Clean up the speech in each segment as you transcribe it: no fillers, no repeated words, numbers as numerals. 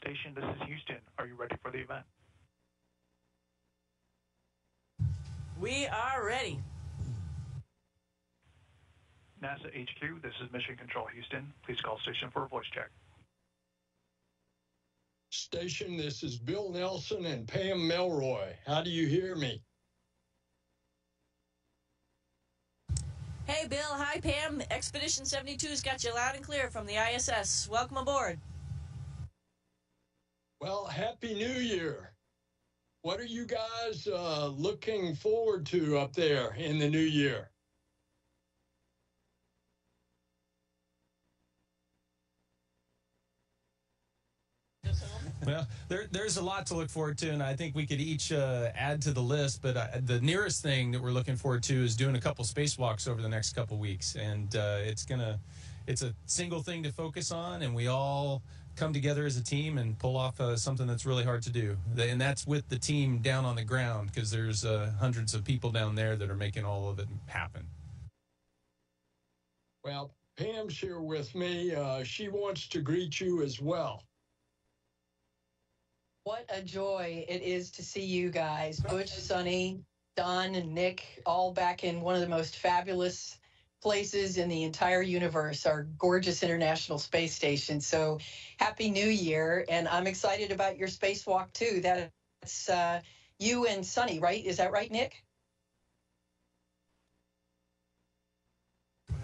station, this is Houston. Are you ready for the event? We are ready. NASA HQ, this is Mission Control Houston. Please call station for a voice check. Station, this is Bill Nelson and Pam Melroy. How do you hear me? Hey, Bill. Hi, Pam. Expedition 72's got you loud and clear from the ISS. Welcome aboard. Well, Happy New Year. What are you guys looking forward to up there in the new year? Well, there's a lot to look forward to, and I think we could each add to the list. But the nearest thing that we're looking forward to is doing a couple spacewalks over the next couple weeks, and it's a single thing to focus on, and we all come together as a team and pull off something that's really hard to do. And that's with the team down on the ground, because there's hundreds of people down there that are making all of it happen. Well, Pam's here with me. She wants to greet you as well. What a joy it is to see you guys, Butch, Suni, Don, and Nick, all back in one of the most fabulous places in the entire universe, our gorgeous International Space Station. So Happy New Year, and I'm excited about your spacewalk too. That's you and Suni, right? Is that right, Nick?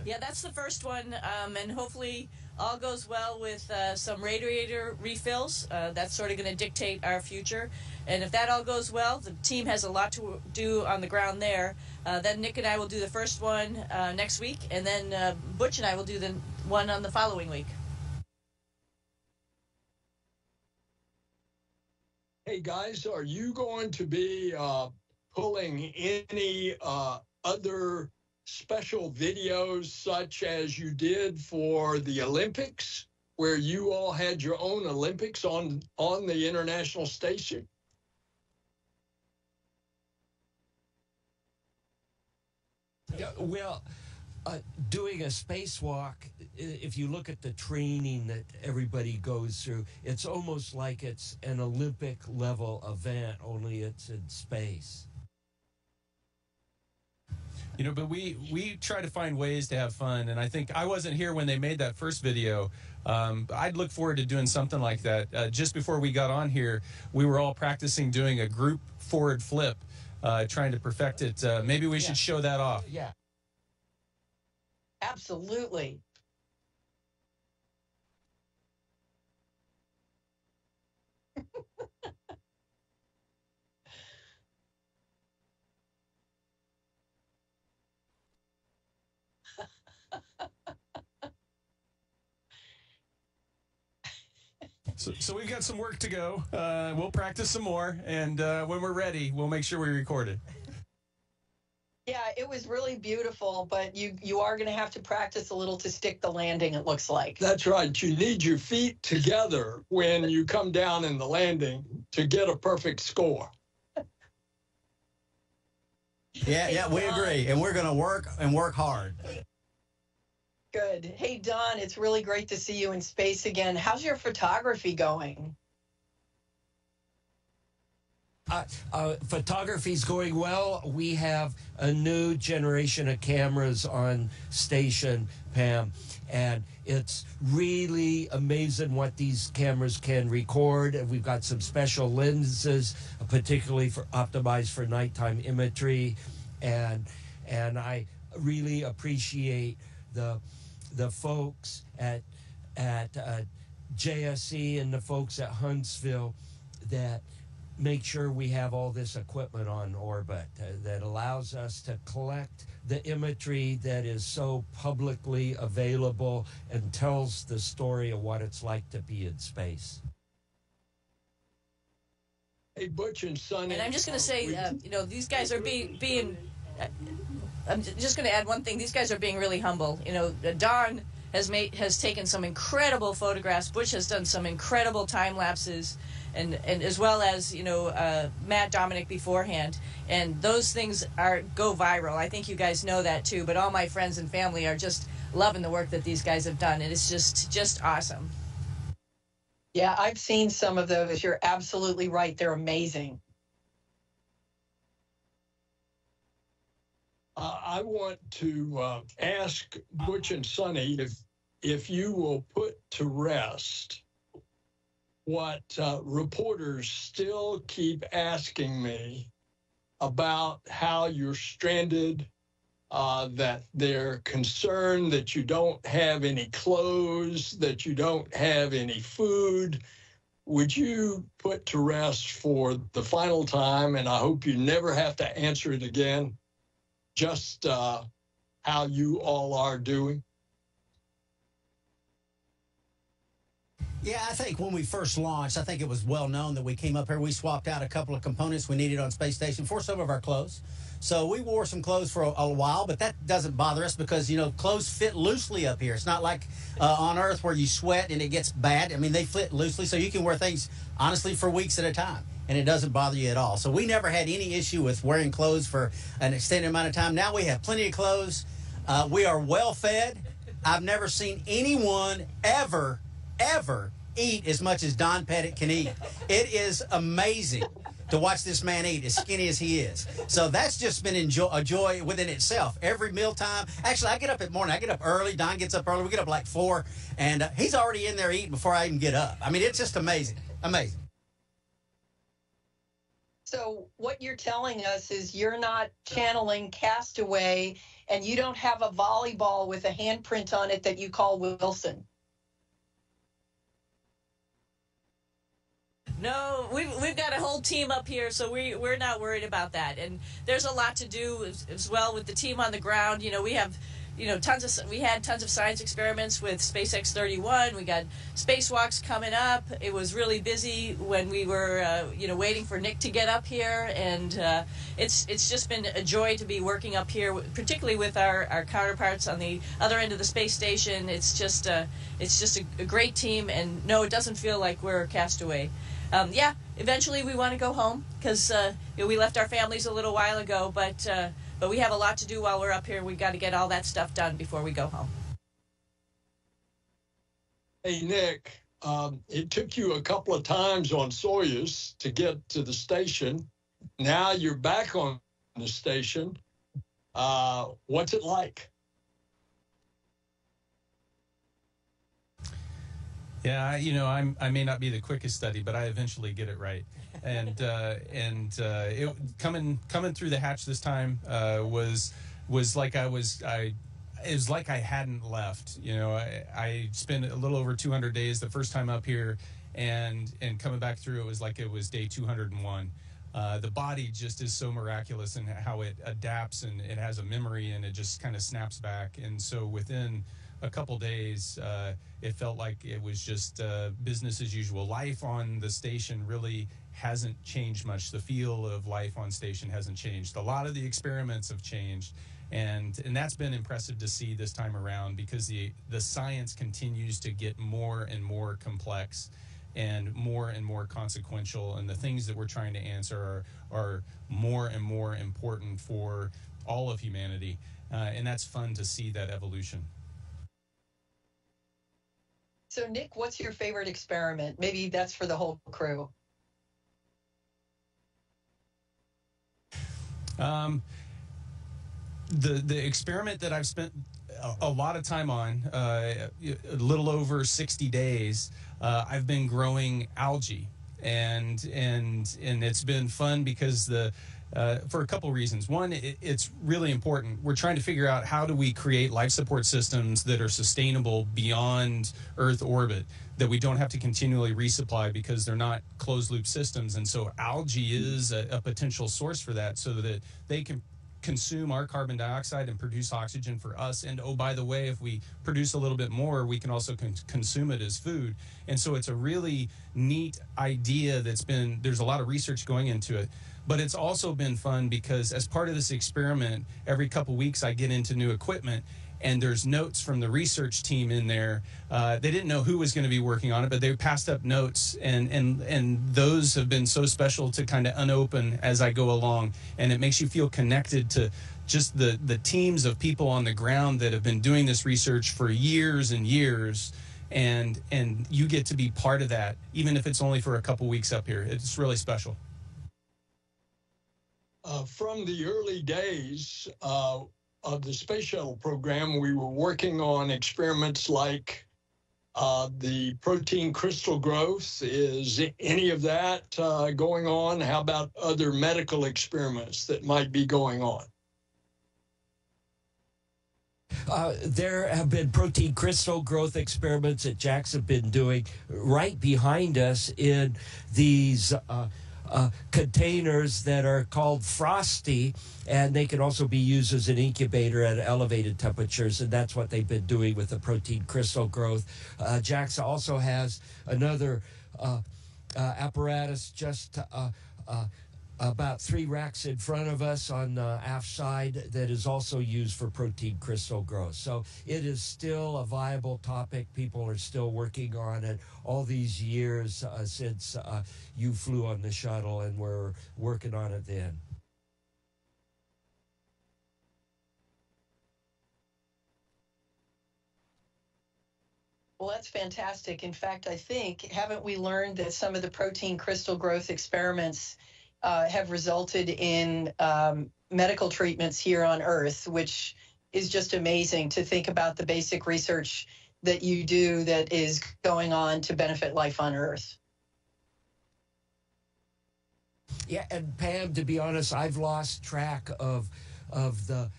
Yeah, that's the first one, and hopefully all goes well with some radiator refills. That's sort of going to dictate our future. And if that all goes well, the team has a lot to do on the ground there. Then Nick and I will do the first one next week, and then Butch and I will do the one on the following week. Hey, guys, are you going to be pulling any other special videos such as you did for the Olympics, where you all had your own Olympics on the International Station? Yeah, well, doing a spacewalk, if you look at the training that everybody goes through, it's almost like it's an Olympic level event, only it's in space. You know, but we try to find ways to have fun, and I think I wasn't here when they made that first video. I'd look forward to doing something like that. Just before we got on here, we were all practicing doing a group forward flip, trying to perfect it. Maybe we should show that off. Yeah. Absolutely. So we've got some work to go. We'll practice some more, and when we're ready, we'll make sure we record it. Yeah, it was really beautiful, but you are going to have to practice a little to stick the landing, it looks like. That's right. You need your feet together when you come down in the landing to get a perfect score. Yeah, we agree. And we're going to work hard. Good. Hey, Don, it's really great to see you in space again. How's your photography going? Photography's going well. We have a new generation of cameras on station, Pam, and it's really amazing what these cameras can record. And we've got some special lenses, particularly optimized for nighttime imagery, and I really appreciate the folks at JSC and the folks at Huntsville that make sure we have all this equipment on orbit that allows us to collect the imagery that is so publicly available and tells the story of what it's like to be in space. Hey, Butch and Suni. And I'm just going to say, these guys are being I'm just going to add one thing. These guys are being really humble. Don has taken some incredible photographs. Butch has done some incredible time lapses, and as well as Matt Dominic beforehand. And those things go viral. I think you guys know that too. But all my friends and family are just loving the work that these guys have done, and it's just awesome. Yeah, I've seen some of those. You're absolutely right. They're amazing. I want to ask Butch and Suni if you will put to rest what reporters still keep asking me about how you're stranded, that they're concerned that you don't have any clothes, that you don't have any food. Would you put to rest for the final time, and I hope you never have to answer it again, just how you all are doing? Yeah, I think when we first launched, I think it was well known that we came up here. We swapped out a couple of components we needed on Space Station for some of our clothes. So we wore some clothes for a while, but that doesn't bother us because, you know, clothes fit loosely up here. It's not like on Earth where you sweat and it gets bad. I mean, they fit loosely, so you can wear things, honestly, for weeks at a time, and it doesn't bother you at all. So we never had any issue with wearing clothes for an extended amount of time. Now we have plenty of clothes. We are well fed. I've never seen anyone ever eat as much as Don Pettit can eat. It is amazing to watch this man eat, as skinny as he is. So that's just been a joy within itself. Every mealtime. Actually, I get up at morning. I get up early. Don gets up early. We get up like 4, and he's already in there eating before I even get up. I mean, it's just amazing. Amazing. So what you're telling us is you're not channeling Castaway, and you don't have a volleyball with a handprint on it that you call Wilson. No, we've got a whole team up here, so we're not worried about that. And there's a lot to do as well with the team on the ground. You know, we have, you know, we had tons of science experiments with SpaceX 31. We got spacewalks coming up. It was really busy when we were, you know, waiting for Nick to get up here, and it's just been a joy to be working up here, particularly with our counterparts on the other end of the space station. It's just a great team, and no, it doesn't feel like we're Castaway. Yeah, eventually we want to go home because you know, we left our families a little while ago, but we have a lot to do while we're up here. We've got to get all that stuff done before we go home. Hey, Nick, it took you a couple of times on Soyuz to get to the station. Now you're back on the station. What's it like? Yeah, you know, I may not be the quickest study, but I eventually get it right. And it coming through the hatch this time was like it was like I hadn't left. You know, I spent a little over 200 days the first time up here, and coming back through, it was like it was day 201. The body just is so miraculous in how it adapts, and it has a memory, and it just kind of snaps back. And so within a couple days, it felt like it was just business as usual. Life on the station really hasn't changed much. The feel of life on station hasn't changed. A lot of the experiments have changed, and that's been impressive to see this time around, because the science continues to get more and more complex and more consequential, and the things that we're trying to answer are more and more important for all of humanity, and that's fun to see that evolution. So, Nick, what's your favorite experiment? Maybe that's for the whole crew. The experiment that I've spent a lot of time on, a little over 60 days, I've been growing algae, and it's been fun because for a couple reasons. One, it's really important. We're trying to figure out how do we create life support systems that are sustainable beyond Earth orbit, that we don't have to continually resupply because they're not closed loop systems. And so algae is a potential source for that, so that they can consume our carbon dioxide and produce oxygen for us. And oh, by the way, if we produce a little bit more, we can also consume it as food. And so it's a really neat idea there's a lot of research going into it. But it's also been fun because as part of this experiment, every couple weeks I get into new equipment, and there's notes from the research team in there. They didn't know who was going to be working on it, but they passed up notes, and those have been so special to kind of unopen as I go along, and it makes you feel connected to just the teams of people on the ground that have been doing this research for years and years, and you get to be part of that, even if it's only for a couple weeks up here. It's really special. From the early days of the space shuttle program, we were working on experiments like the protein crystal growth. Is any of that going on? How about other medical experiments that might be going on? There have been protein crystal growth experiments that JAX have been doing right behind us in these containers that are called frosty, and they can also be used as an incubator at elevated temperatures, and that's what they've been doing with the protein crystal growth. JAXA also has another apparatus just about 3 racks in front of us on the aft side that is also used for protein crystal growth. So it is still a viable topic. People are still working on it all these years since you flew on the shuttle, and we're working on it then. Well, that's fantastic. In fact, I think, haven't we learned that some of the protein crystal growth experiments have resulted in medical treatments here on Earth, which is just amazing to think about the basic research that you do that is going on to benefit life on Earth. Yeah, and Pam, to be honest, I've lost track of the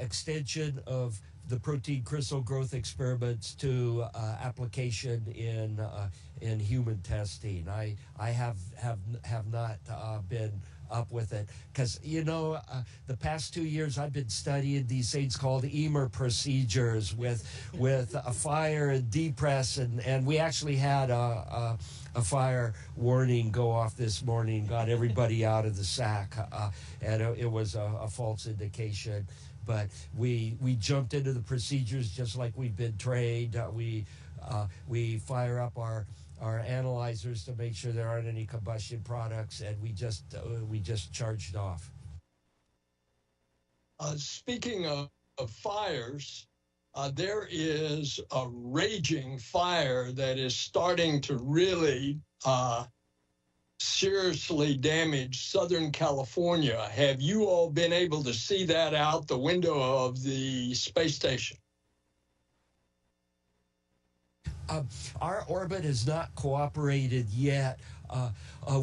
extension of the protein crystal growth experiments to application in human testing. I have not been up with it because, you know, the past 2 years I've been studying these things called EMER procedures with a fire and depress, and we actually had a fire warning go off this morning, got everybody out of the sack, and it was a false indication. But we jumped into the procedures just like we've been trained. We fire up our analyzers to make sure there aren't any combustion products, and we just charged off. Speaking of fires, there is a raging fire that is starting to really seriously damaged Southern California. Have you all been able to see that out the window of the space station? Our orbit has not cooperated yet.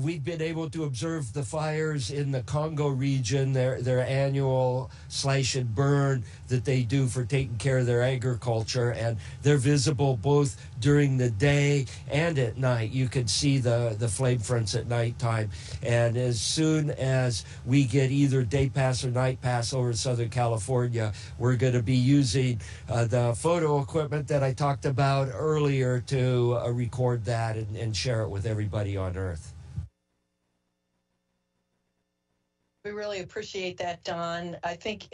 We've been able to observe the fires in the Congo region, their annual slash and burn that they do for taking care of their agriculture, and they're visible both during the day and at night. You can see the flame fronts at nighttime, and as soon as we get either day pass or night pass over Southern California, we're going to be using the photo equipment that I talked about earlier to record that and share it with everybody on Earth. We really appreciate that, Don. I think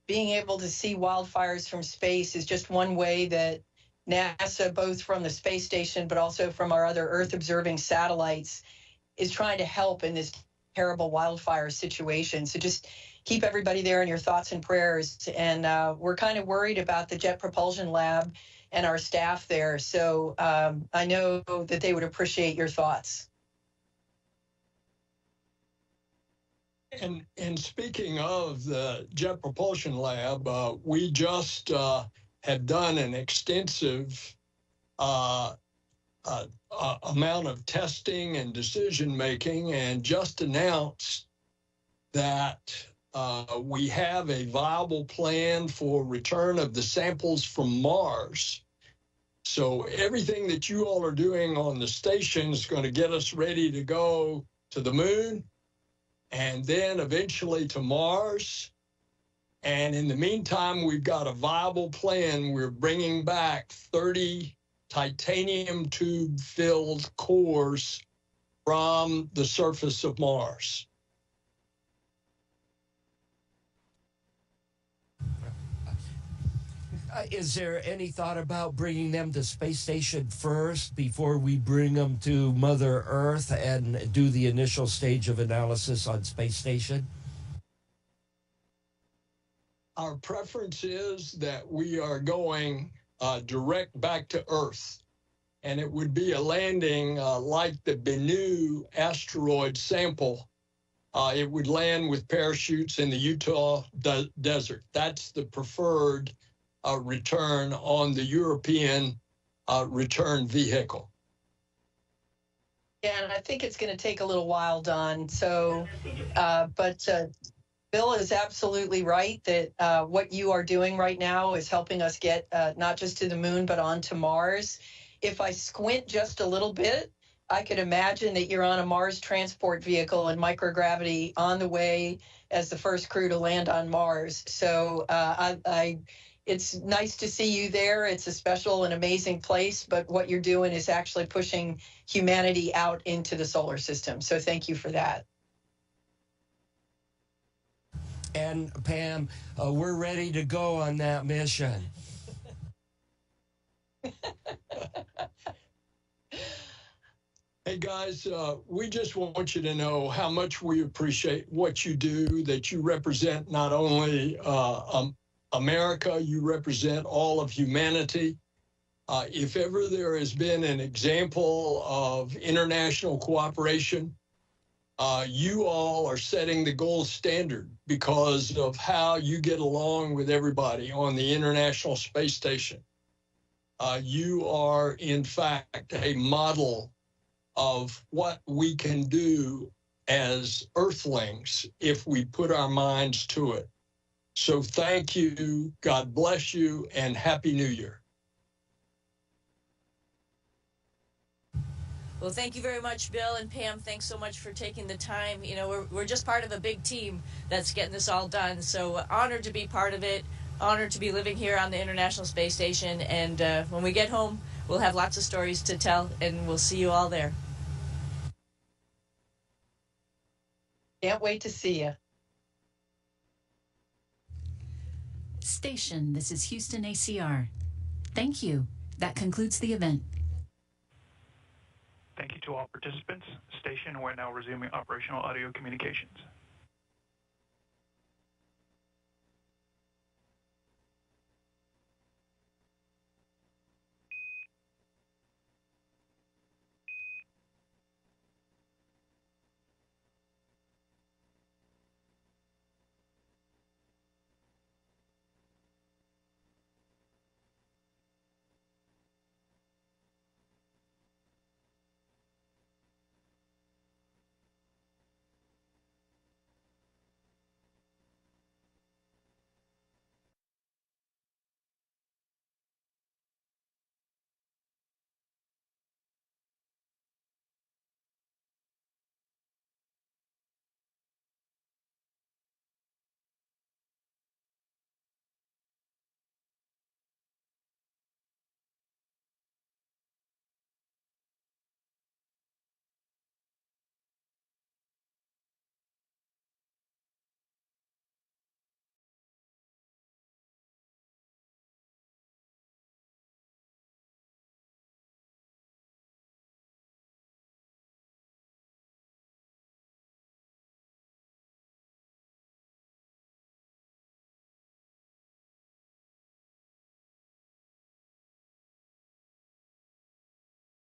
being able to see wildfires from space is just one way that NASA, both from the space station but also from our other Earth-observing satellites, is trying to help in this terrible wildfire situation. So just keep everybody there in your thoughts and prayers. And we're kind of worried about the Jet Propulsion Lab and our staff there. So I know that they would appreciate your thoughts. And speaking of the Jet Propulsion Lab, we just have done an extensive amount of testing and decision-making, and just announced that we have a viable plan for return of the samples from Mars. So everything that you all are doing on the station is going to get us ready to go to the moon, and then eventually to Mars. And in the meantime, we've got a viable plan. We're bringing back 30 titanium tube-filled cores from the surface of Mars. Is there any thought about bringing them to space station first before we bring them to Mother Earth and do the initial stage of analysis on space station? Our preference is that we are going direct back to Earth. And it would be a landing like the Bennu asteroid sample. It would land with parachutes in the Utah desert. That's the preferred return on the European return vehicle. Yeah, and I think it's going to take a little while, Don. So, but Bill is absolutely right that what you are doing right now is helping us get not just to the moon, but onto Mars. If I squint just a little bit, I could imagine that you're on a Mars transport vehicle in microgravity on the way as the first crew to land on Mars. So it's nice to see you there. It's a special and amazing place, but what you're doing is actually pushing humanity out into the solar system. So thank you for that. And Pam, we're ready to go on that mission. Hey guys, we just want you to know how much we appreciate what you do, that you represent not only America, you represent all of humanity. If ever there has been an example of international cooperation, you all are setting the gold standard because of how you get along with everybody on the International Space Station. You are, in fact, a model of what we can do as Earthlings if we put our minds to it. So thank you, God bless you, and Happy New Year. Well, thank you very much, Bill and Pam. Thanks so much for taking the time. You know, we're just part of a big team that's getting this all done. So honored to be part of it, honored to be living here on the International Space Station. And when we get home, we'll have lots of stories to tell, and we'll see you all there. Can't wait to see you. Station, this is Houston ACR. Thank you. That concludes the event. Thank you to all participants. Station, we're now resuming operational audio communications.